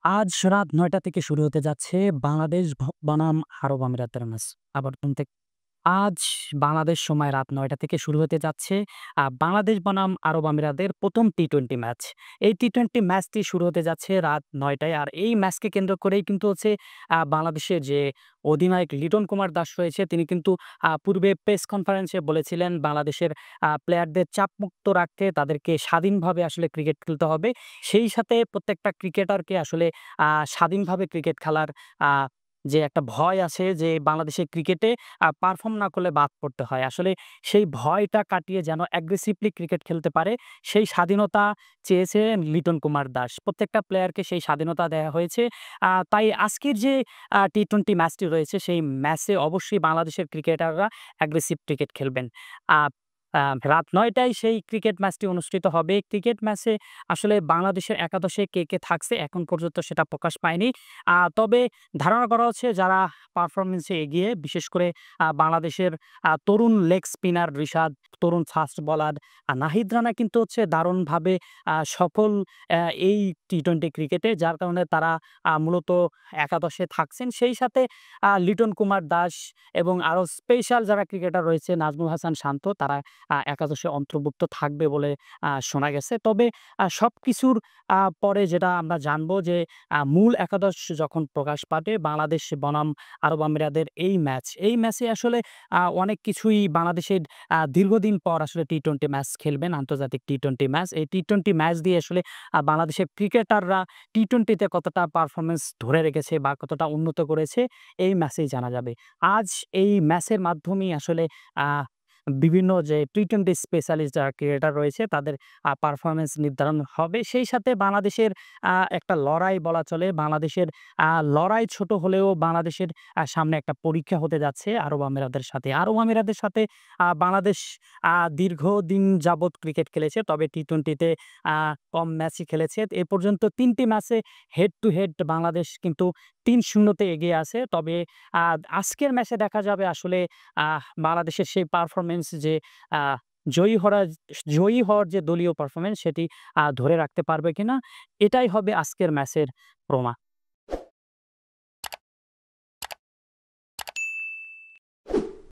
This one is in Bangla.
আজ রাত ৯টা থেকে শুরু হতে যাচ্ছে বাংলাদেশ বনাম আরব আমিরাতের ম্যাচ। আবার আজ বাংলাদেশ সময় রাত ৯টা থেকে শুরু হতে যাচ্ছে বাংলাদেশ বনাম আরব আমিরাতের ১ম টি-টোয়েন্টি ম্যাচ। এই টি-টোয়েন্টি ম্যাচটি শুরু হতে যাচ্ছে রাত ৯টায়। আর এই ম্যাচকে কেন্দ্র করেই কিন্তু হচ্ছে বাংলাদেশের যে অধিনায়ক লিটন কুমার দাস রয়েছে তিনি কিন্তু পূর্বে প্রেস কনফারেন্সে বলেছিলেন বাংলাদেশের প্লেয়ারদের চাপমুক্ত রাখতে তাদেরকে স্বাধীনভাবে আসলে ক্রিকেট খেলতে হবে। সেই সাথে প্রত্যেকটা ক্রিকেটারকে আসলে স্বাধীনভাবে ক্রিকেট খেলার আ যে একটা ভয় আছে যে বাংলাদেশের ক্রিকেটে পারফর্ম না করলে বাদ পড়তে হয়। আসলে সেই ভয়টা কাটিয়ে যেন অ্যাগ্রেসিভলি ক্রিকেট খেলতে পারে, সেই স্বাধীনতা চেয়েছেন লিটন কুমার দাস। প্রত্যেকটা প্লেয়ারকে সেই স্বাধীনতা দেয়া হয়েছে। তাই আজকের যে টি-টোয়েন্টি ম্যাচটি রয়েছে, সেই ম্যাচে অবশ্যই বাংলাদেশের ক্রিকেটাররা অ্যাগ্রেসিভ ক্রিকেট খেলবেন। আ আ রাত ৯ টায় সেই ক্রিকেট ম্যাচটি অনুষ্ঠিত হবে। ক্রিকেট ম্যাচে আসলে বাংলাদেশের একাদশে কে থাকছে এখন পর্যন্ত সেটা প্রকাশ পায়নি। তবে ধারণা করা হচ্ছে যারা পারফরম্যান্সে এগিয়ে, বিশেষ করে বাংলাদেশের তরুণ লেগ স্পিনার রিশাদ, তরুণ ফাস্ট বোলার নাহিদ রানা কিন্তু হচ্ছে দারুণভাবে সফল এই টি-টোয়েন্টি ক্রিকেটে। যার কারণে তারা মূলত একাদশে থাকছেন। সেই সাথে লিটন কুমার দাস এবং আরো স্পেশাল যারা ক্রিকেটার রয়েছে নাজমুল হাসান শান্ত তারা একাদশে অন্তর্ভুক্ত থাকবে বলে শোনা গেছে। তবে সবকিছুর পরে যেটা আমরা জানবো যে মূল একাদশ যখন প্রকাশ পাবে বাংলাদেশ বনাম আরব আমিরাতের এই ম্যাচে আসলে অনেক কিছুই বাংলাদেশের দীর্ঘদিন পর আসলে টি-টোয়েন্টি ম্যাচ খেলবেন, আন্তর্জাতিক টি-টোয়েন্টি ম্যাচ। এই টি-টোয়েন্টি ম্যাচ দিয়ে আসলে বাংলাদেশের ক্রিকেটাররা টি-টোয়েন্টিতে কতটা পারফরম্যান্স ধরে রেখেছে বা কতটা উন্নত করেছে এই ম্যাচেই জানা যাবে। আজ এই ম্যাচের মাধ্যমেই আসলে আ বিভিন্ন যে টি-টোয়েন্টি স্পেশালিস্ট যারা ক্রিকেটার রয়েছে তাদের পারফরম্যান্স নির্ধারণ হবে। সেই সাথে বাংলাদেশের একটা লড়াই বলা চলে। বাংলাদেশের লড়াই ছোট হলেও বাংলাদেশের সামনে একটা পরীক্ষা হতে যাচ্ছে আরব আমিরাতের সাথে। আরব আমিরাতের সাথে বাংলাদেশ দীর্ঘদিন যাবৎ ক্রিকেট খেলেছে। তবে টি-টোয়েন্টিতে আ কম ম্যাচই খেলেছে। এ পর্যন্ত ৩ টি ম্যাচে হেড টু হেড বাংলাদেশ কিন্তু ৩-০ তে এগিয়ে আছে। তবে আ আজকের ম্যাচে দেখা যাবে আসলে বাংলাদেশের সেই পারফরম্যান্স যে আ জয়ী হরা জয়ী হওয়ার যে দলীয় পারফরম্যান্স সেটি ধরে রাখতে পারবে কিনা? এটাই হবে আজকের ম্যাচের প্রমাণ।